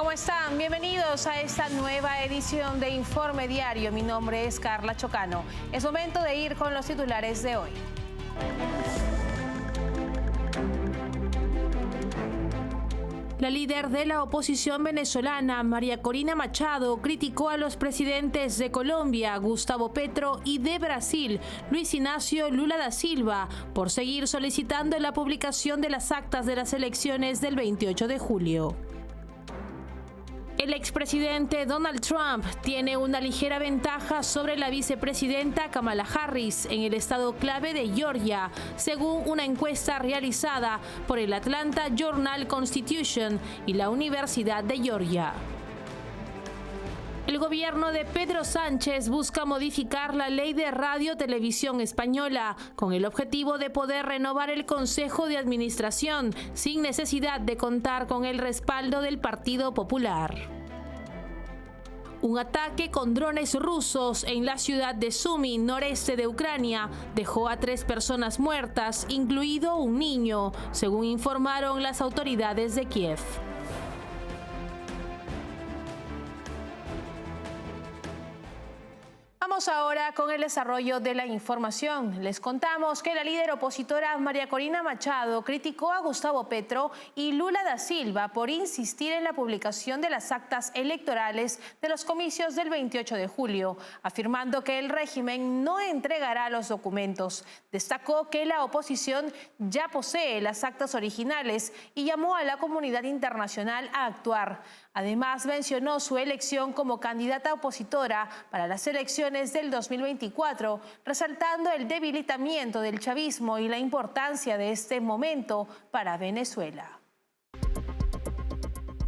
¿Cómo están? Bienvenidos a esta nueva edición de Informe Diario. Mi nombre es Carla Chocano. Es momento de ir con los titulares de hoy. La líder de la oposición venezolana, María Corina Machado, criticó a los presidentes de Colombia, Gustavo Petro, y de Brasil, Luis Ignacio Lula da Silva, por seguir solicitando la publicación de las actas de las elecciones del 28 de julio. El expresidente Donald Trump tiene una ligera ventaja sobre la vicepresidenta Kamala Harris en el estado clave de Georgia, según una encuesta realizada por el Atlanta Journal-Constitution y la Universidad de Georgia. El gobierno de Pedro Sánchez busca modificar la ley de radio-televisión española con el objetivo de poder renovar el Consejo de Administración sin necesidad de contar con el respaldo del Partido Popular. Un ataque con drones rusos en la ciudad de Sumy, noreste de Ucrania, dejó a 3 personas muertas, incluido un niño, según informaron las autoridades de Kiev. Vamos ahora con el desarrollo de la información. Les contamos que la líder opositora María Corina Machado criticó a Gustavo Petro y Lula da Silva por insistir en la publicación de las actas electorales de los comicios del 28 de julio, afirmando que el régimen no entregará los documentos. Destacó que la oposición ya posee las actas originales y llamó a la comunidad internacional a actuar. Además, mencionó su elección como candidata opositora para las elecciones del 2024, resaltando el debilitamiento del chavismo y la importancia de este momento para Venezuela.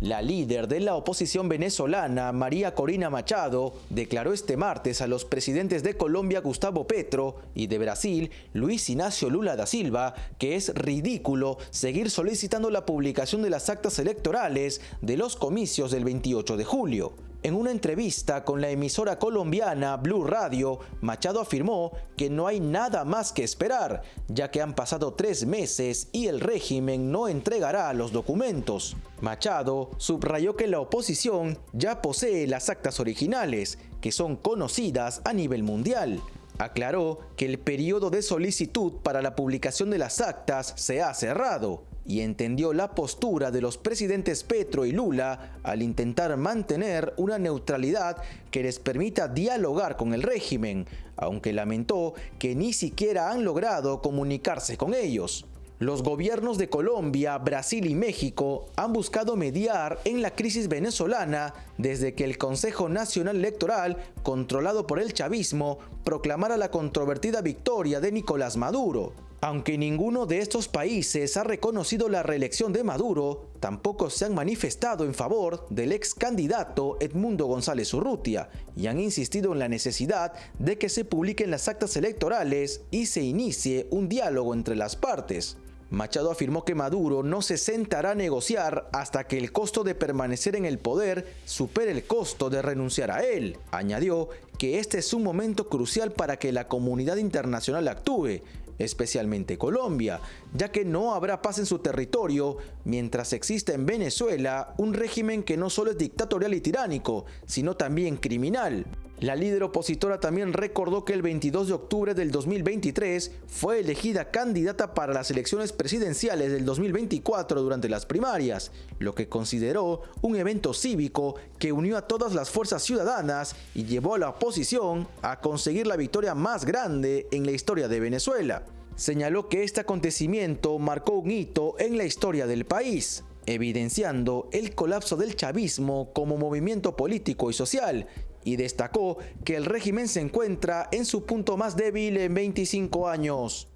La líder de la oposición venezolana, María Corina Machado, declaró este martes a los presidentes de Colombia, Gustavo Petro, y de Brasil, Luis Ignacio Lula da Silva, que es ridículo seguir solicitando la publicación de las actas electorales de los comicios del 28 de julio. En una entrevista con la emisora colombiana Blue Radio, Machado afirmó que no hay nada más que esperar, ya que han pasado 3 meses y el régimen no entregará los documentos. Machado subrayó que la oposición ya posee las actas originales, que son conocidas a nivel mundial. Aclaró que el periodo de solicitud para la publicación de las actas se ha cerrado y entendió la postura de los presidentes Petro y Lula al intentar mantener una neutralidad que les permita dialogar con el régimen, aunque lamentó que ni siquiera han logrado comunicarse con ellos. Los gobiernos de Colombia, Brasil y México han buscado mediar en la crisis venezolana desde que el Consejo Nacional Electoral, controlado por el chavismo, proclamara la controvertida victoria de Nicolás Maduro. Aunque ninguno de estos países ha reconocido la reelección de Maduro, tampoco se han manifestado en favor del ex candidato Edmundo González Urrutia y han insistido en la necesidad de que se publiquen las actas electorales y se inicie un diálogo entre las partes. Machado afirmó que Maduro no se sentará a negociar hasta que el costo de permanecer en el poder supere el costo de renunciar a él. Añadió que este es un momento crucial para que la comunidad internacional actúe, especialmente Colombia, ya que no habrá paz en su territorio mientras exista en Venezuela un régimen que no solo es dictatorial y tiránico, sino también criminal. La líder opositora también recordó que el 22 de octubre del 2023 fue elegida candidata para las elecciones presidenciales del 2024 durante las primarias, lo que consideró un evento cívico que unió a todas las fuerzas ciudadanas y llevó a la oposición a conseguir la victoria más grande en la historia de Venezuela. Señaló que este acontecimiento marcó un hito en la historia del país, evidenciando el colapso del chavismo como movimiento político y social, y destacó que el régimen se encuentra en su punto más débil en 25 años.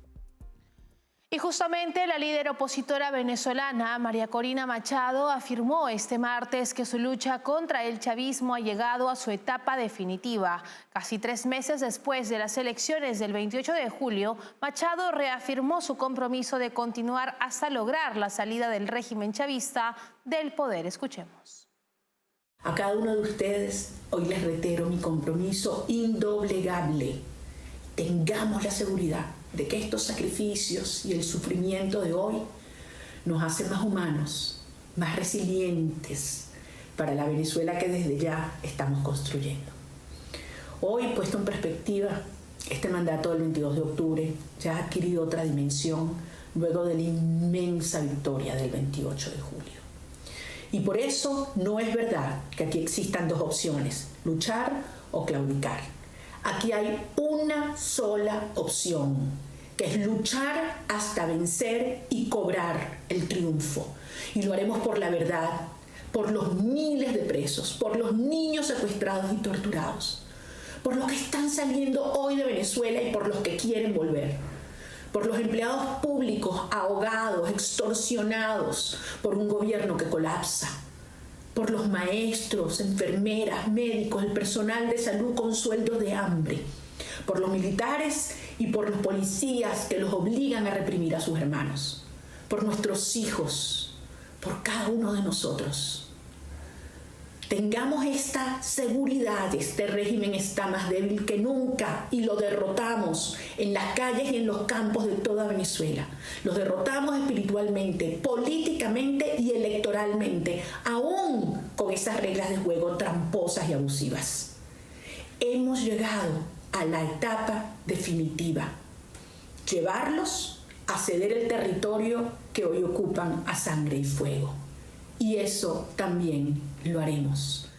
Y justamente la líder opositora venezolana, María Corina Machado, afirmó este martes que su lucha contra el chavismo ha llegado a su etapa definitiva. Casi 3 meses después de las elecciones del 28 de julio, Machado reafirmó su compromiso de continuar hasta lograr la salida del régimen chavista del poder. Escuchemos. A cada uno de ustedes hoy les reitero mi compromiso indoblegable. Tengamos la seguridad de que estos sacrificios y el sufrimiento de hoy nos hacen más humanos, más resilientes, para la Venezuela que desde ya estamos construyendo. Hoy, puesto en perspectiva, este mandato del 22 de octubre ya ha adquirido otra dimensión luego de la inmensa victoria del 28 de julio. Y por eso no es verdad que aquí existan dos opciones, luchar o claudicar. Aquí hay una sola opción, que es luchar hasta vencer y cobrar el triunfo. Y lo haremos por la verdad, por los miles de presos, por los niños secuestrados y torturados, por los que están saliendo hoy de Venezuela y por los que quieren volver, por los empleados públicos ahogados, extorsionados por un gobierno que colapsa, por los maestros, enfermeras, médicos, el personal de salud con sueldos de hambre, por los militares y por los policías que los obligan a reprimir a sus hermanos, por nuestros hijos, por cada uno de nosotros. Tengamos esta seguridad, este régimen está más débil que nunca y lo derrotamos en las calles y en los campos de toda Venezuela. Los derrotamos espiritualmente, políticamente y electoralmente, aún con esas reglas de juego tramposas y abusivas. Hemos llegado a la etapa definitiva, llevarlos a ceder el territorio que hoy ocupan a sangre y fuego. Y eso también lo haremos.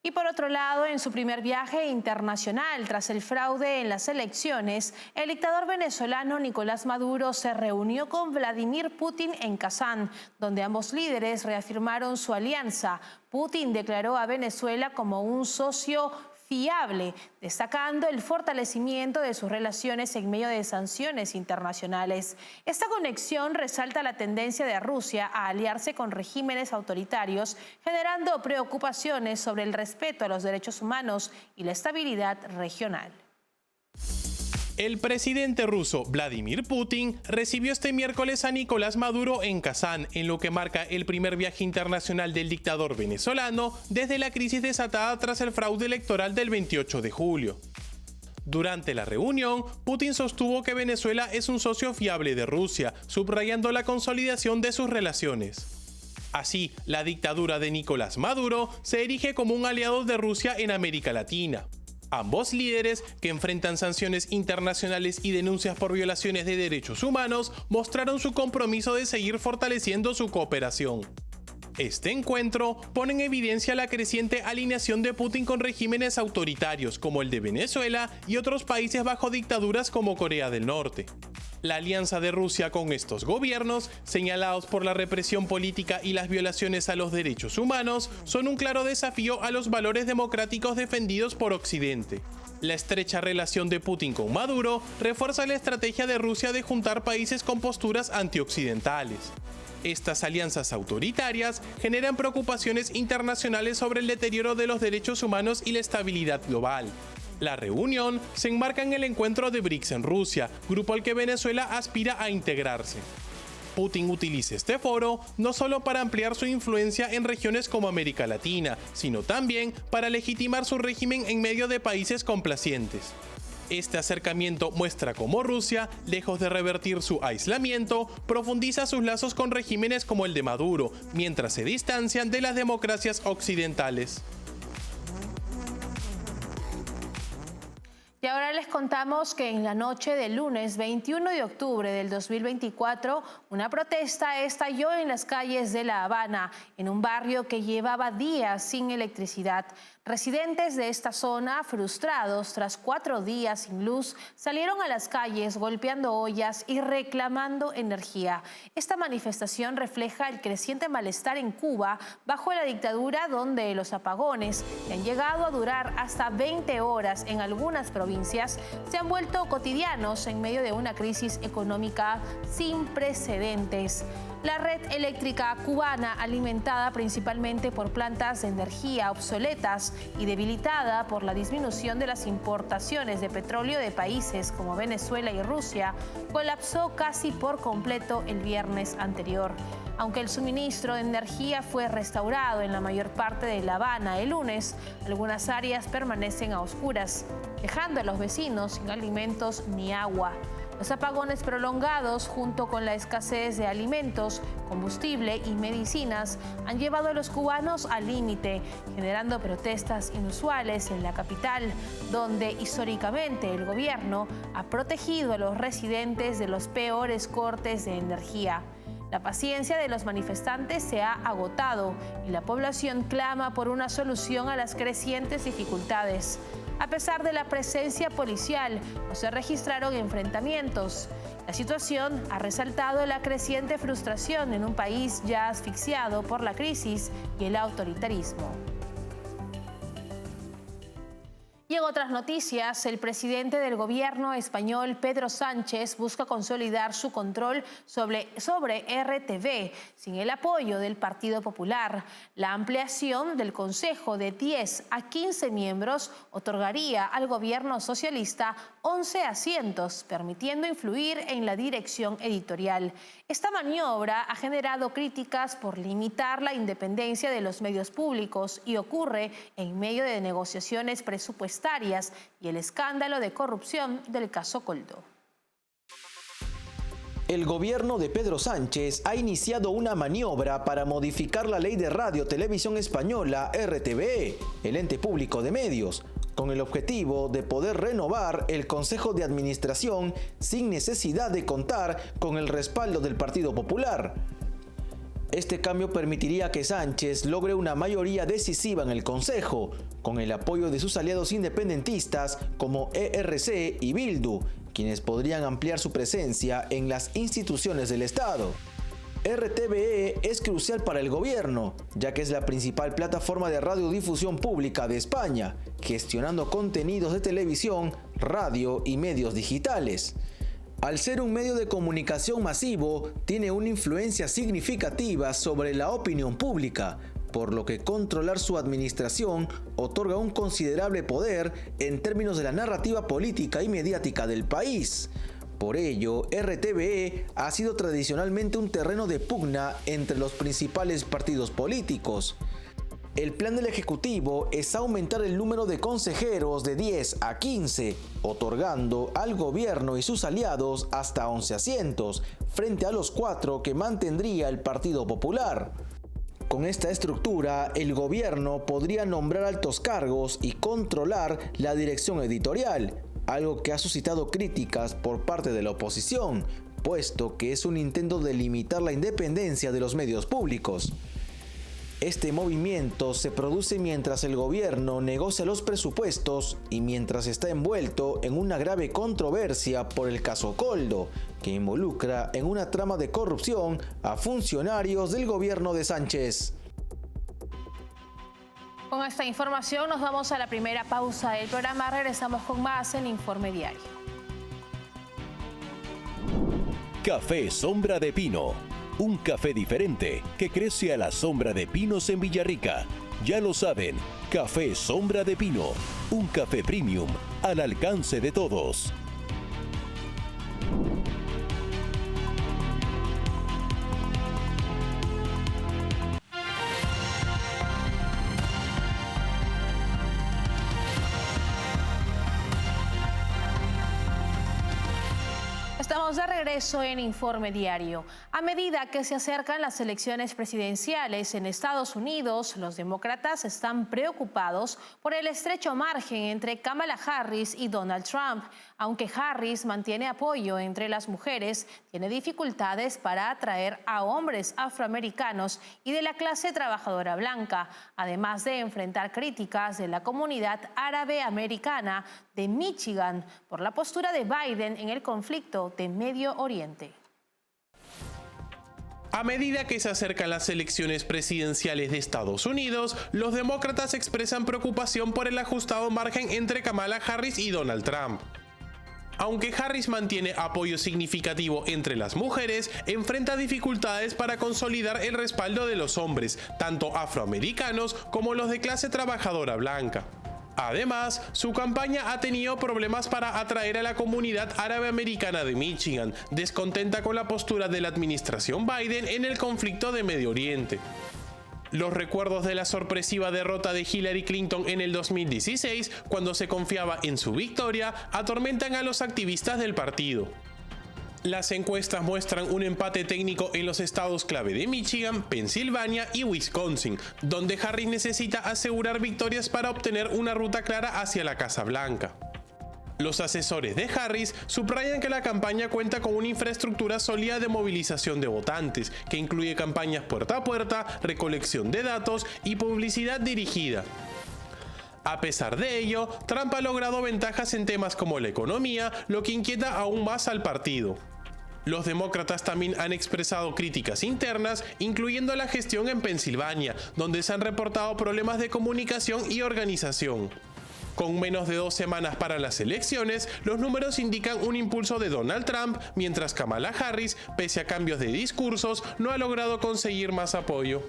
Y por otro lado, en su primer viaje internacional tras el fraude en las elecciones, el dictador venezolano Nicolás Maduro se reunió con Vladimir Putin en Kazán, donde ambos líderes reafirmaron su alianza. Putin declaró a Venezuela como un socio fiable, destacando el fortalecimiento de sus relaciones en medio de sanciones internacionales. Esta conexión resalta la tendencia de Rusia a aliarse con regímenes autoritarios, generando preocupaciones sobre el respeto a los derechos humanos y la estabilidad regional. El presidente ruso Vladimir Putin recibió este miércoles a Nicolás Maduro en Kazán, en lo que marca el primer viaje internacional del dictador venezolano desde la crisis desatada tras el fraude electoral del 28 de julio. Durante la reunión, Putin sostuvo que Venezuela es un socio fiable de Rusia, subrayando la consolidación de sus relaciones. Así, la dictadura de Nicolás Maduro se erige como un aliado de Rusia en América Latina. Ambos líderes, que enfrentan sanciones internacionales y denuncias por violaciones de derechos humanos, mostraron su compromiso de seguir fortaleciendo su cooperación. Este encuentro pone en evidencia la creciente alineación de Putin con regímenes autoritarios como el de Venezuela y otros países bajo dictaduras como Corea del Norte. La alianza de Rusia con estos gobiernos, señalados por la represión política y las violaciones a los derechos humanos, son un claro desafío a los valores democráticos defendidos por Occidente. La estrecha relación de Putin con Maduro refuerza la estrategia de Rusia de juntar países con posturas antioccidentales. Estas alianzas autoritarias generan preocupaciones internacionales sobre el deterioro de los derechos humanos y la estabilidad global. La reunión se enmarca en el encuentro de BRICS en Rusia, grupo al que Venezuela aspira a integrarse. Putin utiliza este foro no solo para ampliar su influencia en regiones como América Latina, sino también para legitimar su régimen en medio de países complacientes. Este acercamiento muestra cómo Rusia, lejos de revertir su aislamiento, profundiza sus lazos con regímenes como el de Maduro, mientras se distancian de las democracias occidentales. Y ahora les contamos que en la noche del lunes 21 de octubre del 2024, una protesta estalló en las calles de La Habana, en un barrio que llevaba días sin electricidad. Residentes de esta zona, frustrados tras 4 días sin luz, salieron a las calles golpeando ollas y reclamando energía. Esta manifestación refleja el creciente malestar en Cuba bajo la dictadura, donde los apagones, que han llegado a durar hasta 20 horas en algunas provincias, se han vuelto cotidianos en medio de una crisis económica sin precedentes. La red eléctrica cubana, alimentada principalmente por plantas de energía obsoletas y debilitada por la disminución de las importaciones de petróleo de países como Venezuela y Rusia, colapsó casi por completo el viernes anterior. Aunque el suministro de energía fue restaurado en la mayor parte de La Habana el lunes, algunas áreas permanecen a oscuras, dejando a los vecinos sin alimentos ni agua. Los apagones prolongados, junto con la escasez de alimentos, combustible y medicinas, han llevado a los cubanos al límite, generando protestas inusuales en la capital, donde históricamente el gobierno ha protegido a los residentes de los peores cortes de energía. La paciencia de los manifestantes se ha agotado y la población clama por una solución a las crecientes dificultades. A pesar de la presencia policial, no se registraron enfrentamientos. La situación ha resaltado la creciente frustración en un país ya asfixiado por la crisis y el autoritarismo. Y en otras noticias, el presidente del gobierno español, Pedro Sánchez, busca consolidar su control sobre RTV sin el apoyo del Partido Popular. La ampliación del Consejo de 10 a 15 miembros otorgaría al gobierno socialista 11 asientos, permitiendo influir en la dirección editorial. Esta maniobra ha generado críticas por limitar la independencia de los medios públicos y ocurre en medio de negociaciones presupuestarias y el escándalo de corrupción del caso Coldo. El gobierno de Pedro Sánchez ha iniciado una maniobra para modificar la ley de radio-televisión española RTVE, el ente público de medios, con el objetivo de poder renovar el Consejo de Administración sin necesidad de contar con el respaldo del Partido Popular. Este cambio permitiría que Sánchez logre una mayoría decisiva en el Consejo, con el apoyo de sus aliados independentistas como ERC y Bildu, quienes podrían ampliar su presencia en las instituciones del Estado. RTVE es crucial para el gobierno, ya que es la principal plataforma de radiodifusión pública de España, gestionando contenidos de televisión, radio y medios digitales. Al ser un medio de comunicación masivo, tiene una influencia significativa sobre la opinión pública, por lo que controlar su administración otorga un considerable poder en términos de la narrativa política y mediática del país. Por ello, RTVE ha sido tradicionalmente un terreno de pugna entre los principales partidos políticos. El plan del Ejecutivo es aumentar el número de consejeros de 10 a 15, otorgando al gobierno y sus aliados hasta 11 asientos, frente a los 4 que mantendría el Partido Popular. Con esta estructura, el gobierno podría nombrar altos cargos y controlar la dirección editorial, algo que ha suscitado críticas por parte de la oposición, puesto que es un intento de limitar la independencia de los medios públicos. Este movimiento se produce mientras el gobierno negocia los presupuestos y mientras está envuelto en una grave controversia por el caso Coldo, que involucra en una trama de corrupción a funcionarios del gobierno de Sánchez. Con esta información nos vamos a la primera pausa del programa. Regresamos con más en Informe Diario. Café Sombra de Pino. Un café diferente que crece a la sombra de pinos en Villarrica. Ya lo saben, Café Sombra de Pino. Un café premium al alcance de todos. Estamos de regreso en Informe Diario. A medida que se acercan las elecciones presidenciales en Estados Unidos, los demócratas están preocupados por el estrecho margen entre Kamala Harris y Donald Trump. Aunque Harris mantiene apoyo entre las mujeres, tiene dificultades para atraer a hombres afroamericanos y de la clase trabajadora blanca, además de enfrentar críticas de la comunidad árabe americana de Michigan por la postura de Biden en el conflicto de Medio Oriente. A medida que se acercan las elecciones presidenciales de Estados Unidos, los demócratas expresan preocupación por el ajustado margen entre Kamala Harris y Donald Trump. Aunque Harris mantiene apoyo significativo entre las mujeres, enfrenta dificultades para consolidar el respaldo de los hombres, tanto afroamericanos como los de clase trabajadora blanca. Además, su campaña ha tenido problemas para atraer a la comunidad árabe americana de Michigan, descontenta con la postura de la administración Biden en el conflicto de Medio Oriente. Los recuerdos de la sorpresiva derrota de Hillary Clinton en el 2016, cuando se confiaba en su victoria, atormentan a los activistas del partido. Las encuestas muestran un empate técnico en los estados clave de Michigan, Pensilvania y Wisconsin, donde Harris necesita asegurar victorias para obtener una ruta clara hacia la Casa Blanca. Los asesores de Harris subrayan que la campaña cuenta con una infraestructura sólida de movilización de votantes, que incluye campañas puerta a puerta, recolección de datos y publicidad dirigida. A pesar de ello, Trump ha logrado ventajas en temas como la economía, lo que inquieta aún más al partido. Los demócratas también han expresado críticas internas, incluyendo la gestión en Pensilvania, donde se han reportado problemas de comunicación y organización. Con menos de 2 semanas para las elecciones, los números indican un impulso de Donald Trump, mientras Kamala Harris, pese a cambios de discursos, no ha logrado conseguir más apoyo.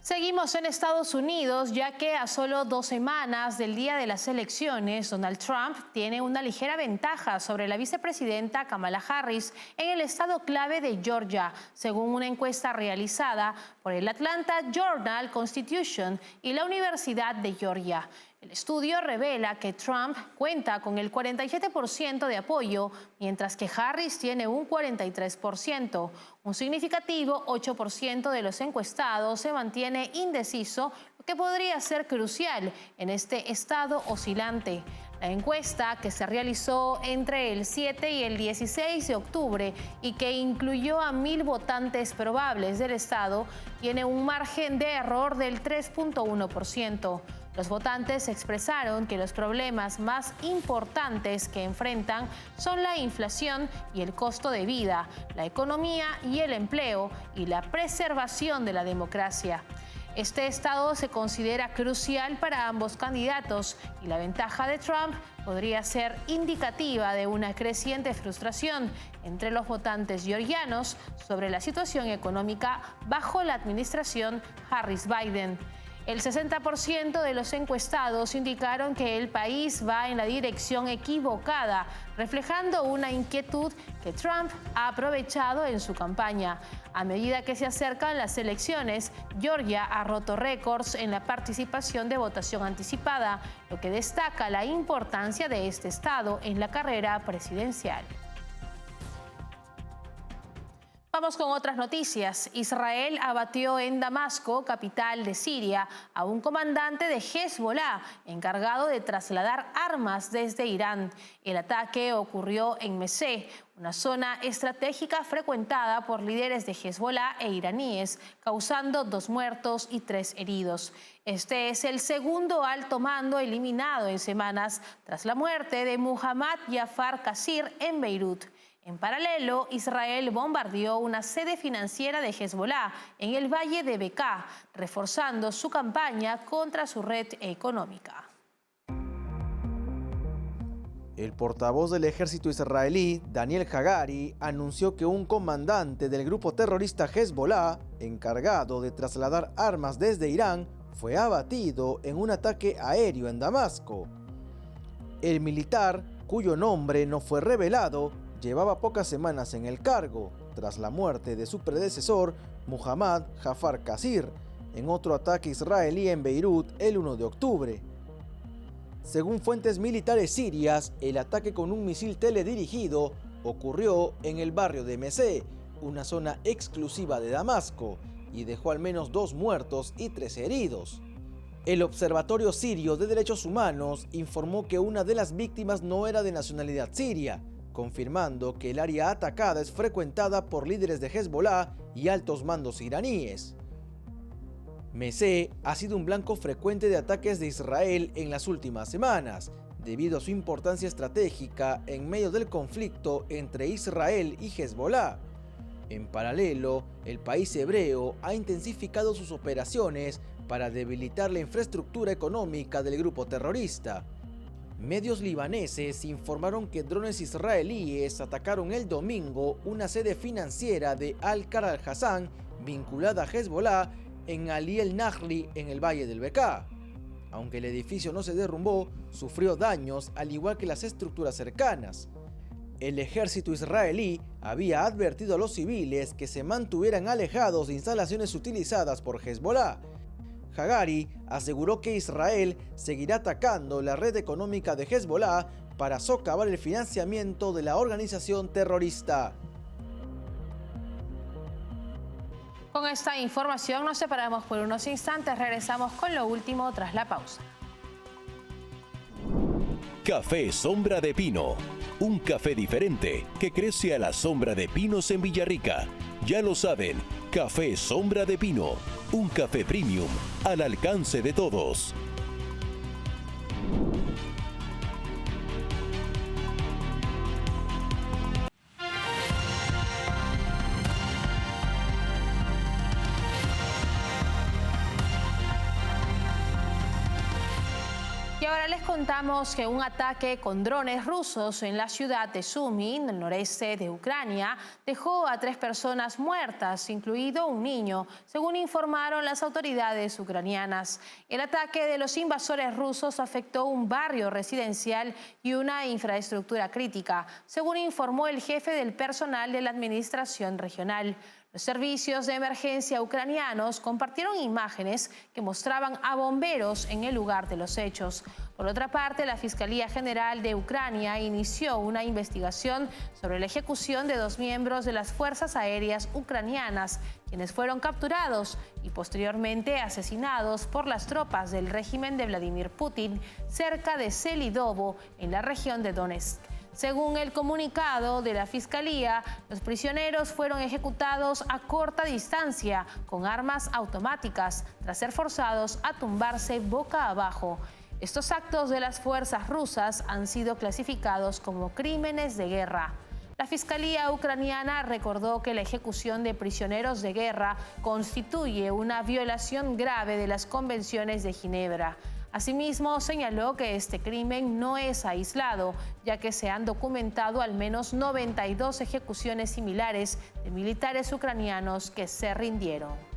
Seguimos en Estados Unidos, ya que a solo 2 semanas del día de las elecciones, Donald Trump tiene una ligera ventaja sobre la vicepresidenta Kamala Harris en el estado clave de Georgia, según una encuesta realizada por el Atlanta Journal-Constitution y la Universidad de Georgia. El estudio revela que Trump cuenta con el 47% de apoyo, mientras que Harris tiene un 43%. Un significativo 8% de los encuestados se mantiene indeciso, lo que podría ser crucial en este estado oscilante. La encuesta, que se realizó entre el 7 y el 16 de octubre y que incluyó a 1,000 votantes probables del estado, tiene un margen de error del 3.1%. Los votantes expresaron que los problemas más importantes que enfrentan son la inflación y el costo de vida, la economía y el empleo, y la preservación de la democracia. Este estado se considera crucial para ambos candidatos y la ventaja de Trump podría ser indicativa de una creciente frustración entre los votantes georgianos sobre la situación económica bajo la administración Harris-Biden. El 60% de los encuestados indicaron que el país va en la dirección equivocada, reflejando una inquietud que Trump ha aprovechado en su campaña. A medida que se acercan las elecciones, Georgia ha roto récords en la participación de votación anticipada, lo que destaca la importancia de este estado en la carrera presidencial. Vamos con otras noticias. Israel abatió en Damasco, capital de Siria, a un comandante de Hezbollah encargado de trasladar armas desde Irán. El ataque ocurrió en Mesé, una zona estratégica frecuentada por líderes de Hezbollah e iraníes, causando 2 muertos y 3 heridos. Este es el segundo alto mando eliminado en semanas tras la muerte de Muhammad Jafar Qasir en Beirut. En paralelo, Israel bombardeó una sede financiera de Hezbollah en el valle de Bekaa, reforzando su campaña contra su red económica. El portavoz del ejército israelí, Daniel Hagari, anunció que un comandante del grupo terrorista Hezbollah, encargado de trasladar armas desde Irán, fue abatido en un ataque aéreo en Damasco. El militar, cuyo nombre no fue revelado, llevaba pocas semanas en el cargo, tras la muerte de su predecesor, Muhammad Jafar Qasir, en otro ataque israelí en Beirut el 1 de octubre. Según fuentes militares sirias, el ataque con un misil teledirigido ocurrió en el barrio de Mesé, una zona exclusiva de Damasco, y dejó al menos 2 muertos y 3 heridos. El Observatorio Sirio de Derechos Humanos informó que una de las víctimas no era de nacionalidad siria, confirmando que el área atacada es frecuentada por líderes de Hezbollah y altos mandos iraníes. Mesé ha sido un blanco frecuente de ataques de Israel en las últimas semanas, debido a su importancia estratégica en medio del conflicto entre Israel y Hezbollah. En paralelo, el país hebreo ha intensificado sus operaciones para debilitar la infraestructura económica del grupo terrorista. Medios libaneses informaron que drones israelíes atacaron el domingo una sede financiera de Al-Qar al-Hassan vinculada a Hezbollah en Ali el-Nahri en el valle del Bekaa. Aunque el edificio no se derrumbó, sufrió daños al igual que las estructuras cercanas. El ejército israelí había advertido a los civiles que se mantuvieran alejados de instalaciones utilizadas por Hezbollah. Hagari aseguró que Israel seguirá atacando la red económica de Hezbollah para socavar el financiamiento de la organización terrorista. Con esta información nos separamos por unos instantes. Regresamos con lo último tras la pausa. Café Sombra de Pino. Un café diferente que crece a la sombra de pinos en Villarrica. Ya lo saben, Café Sombra de Pino. Un café premium al alcance de todos. Y ahora les contamos que un ataque con drones rusos en la ciudad de Sumy, en el noreste de Ucrania, dejó a 3 personas muertas, incluido un niño, según informaron las autoridades ucranianas. El ataque de los invasores rusos afectó un barrio residencial y una infraestructura crítica, según informó el jefe del personal de la administración regional. Los servicios de emergencia ucranianos compartieron imágenes que mostraban a bomberos en el lugar de los hechos. Por otra parte, la Fiscalía General de Ucrania inició una investigación sobre la ejecución de 2 miembros de las Fuerzas Aéreas ucranianas, quienes fueron capturados y posteriormente asesinados por las tropas del régimen de Vladimir Putin cerca de Selidovo, en la región de Donetsk. Según el comunicado de la Fiscalía, los prisioneros fueron ejecutados a corta distancia con armas automáticas tras ser forzados a tumbarse boca abajo. Estos actos de las fuerzas rusas han sido clasificados como crímenes de guerra. La Fiscalía ucraniana recordó que la ejecución de prisioneros de guerra constituye una violación grave de las convenciones de Ginebra. Asimismo, señaló que este crimen no es aislado, ya que se han documentado al menos 92 ejecuciones similares de militares ucranianos que se rindieron.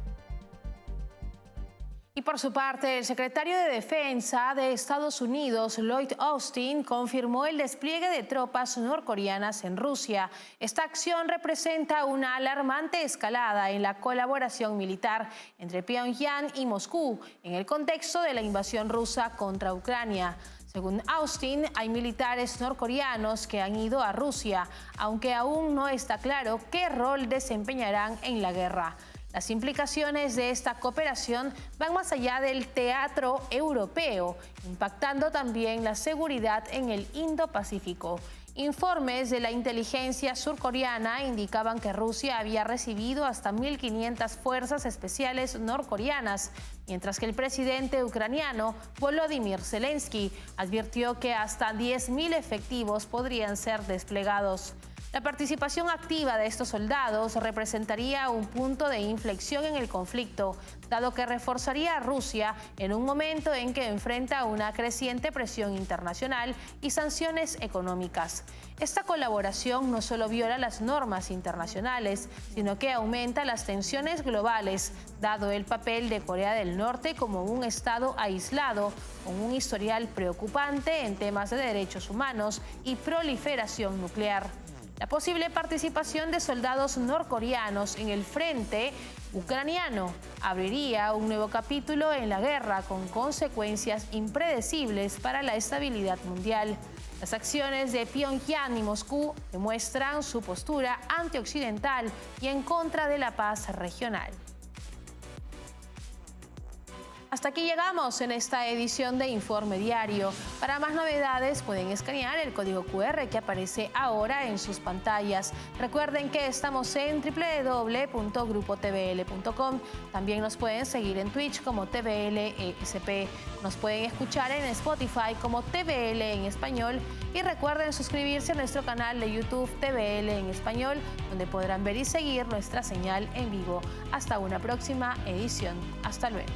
Y por su parte, el secretario de Defensa de Estados Unidos, Lloyd Austin, confirmó el despliegue de tropas norcoreanas en Rusia. Esta acción representa una alarmante escalada en la colaboración militar entre Pyongyang y Moscú en el contexto de la invasión rusa contra Ucrania. Según Austin, hay militares norcoreanos que han ido a Rusia, aunque aún no está claro qué rol desempeñarán en la guerra. Las implicaciones de esta cooperación van más allá del teatro europeo, impactando también la seguridad en el Indo-Pacífico. Informes de la inteligencia surcoreana indicaban que Rusia había recibido hasta 1.500 fuerzas especiales norcoreanas, mientras que el presidente ucraniano, Volodymyr Zelensky, advirtió que hasta 10.000 efectivos podrían ser desplegados. La participación activa de estos soldados representaría un punto de inflexión en el conflicto, dado que reforzaría a Rusia en un momento en que enfrenta una creciente presión internacional y sanciones económicas. Esta colaboración no solo viola las normas internacionales, sino que aumenta las tensiones globales, dado el papel de Corea del Norte como un estado aislado, con un historial preocupante en temas de derechos humanos y proliferación nuclear. La posible participación de soldados norcoreanos en el frente ucraniano abriría un nuevo capítulo en la guerra con consecuencias impredecibles para la estabilidad mundial. Las acciones de Pyongyang y Moscú demuestran su postura antioccidental y en contra de la paz regional. Hasta aquí llegamos en esta edición de Informe Diario. Para más novedades pueden escanear el código QR que aparece ahora en sus pantallas. Recuerden que estamos en www.grupotvl.com. También nos pueden seguir en Twitch como TVLESP. Nos pueden escuchar en Spotify como TVL en español. Y recuerden suscribirse a nuestro canal de YouTube TVL en español, donde podrán ver y seguir nuestra señal en vivo. Hasta una próxima edición. Hasta luego.